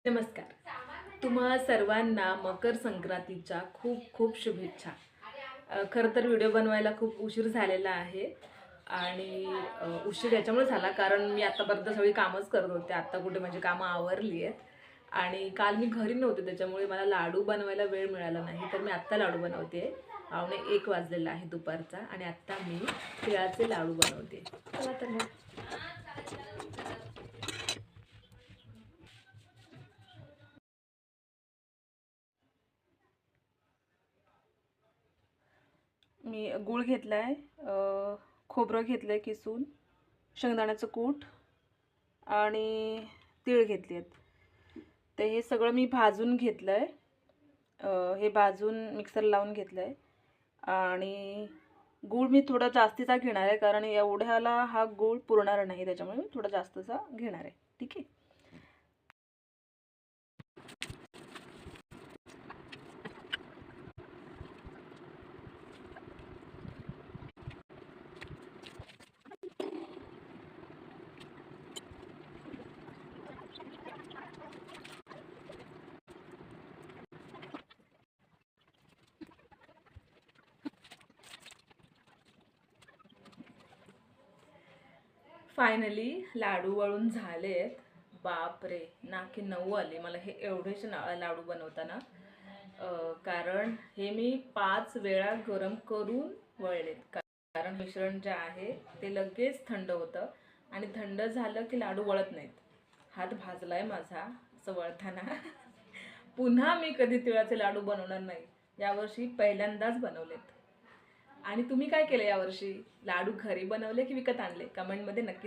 नमस्कार. तुम्हा सर्वांना मकर संक्रांतीच्या खूप खूप शुभेच्छा. खरं तर व्हिडिओ बनवायला खूप उशीर झालेला आहे आणि उशीर याच्यामुळे झाला कारण मी आत्तापर्यंत सगळी कामच करत होते. आत्ता कुठे माझी कामं आवरली आहेत आणि काल मी घरी नव्हते त्याच्यामुळे मला लाडू बनवायला वेळ मिळाला नाही. तर मी आत्ता लाडू बनवते. 1:15 वाजलेला आहे दुपारचा आणि आत्ता मी तिळाचे लाडू बनवते. चला तर मग. मी गूळ घेतला आहे, खोबरं घेतलं आहे किसून, शेंगदाण्याचं कूट आणि तीळ घेतली आहेत. तर हे सगळं मी भाजून घेतलं आहे. हे भाजून मिक्सरला लावून घेतलं आहे आणि गूळ मी थोडा जास्तीचा घेणार आहे कारण एवढ्याला हा गूळ पुरणार नाही, त्याच्यामुळे मी थोडा जास्तचा घेणार आहे. ठीक आहे. फायनली लाडू वळून झाले आहेत. बापरे, नाकी 9 आले मला हे एवढेच लाडू बनवताना. कारण हे मी 5 वेळा गरम करून वळलेत. कारण मिश्रण जे आहे ते लगेच थंड होतं आणि थंड झालं की लाडू वळत नाहीत. हात भाजलाय माझा असं वळताना. पुन्हा मी कधी तिळाचे लाडू बनवणार नाही. यावर्षी पहिल्यांदाच बनवलेत. आणि तुम्ही काय केलं यावर्षी? लाडू घरी बनवले की विकत आणले? कमेंटमध्ये नक्की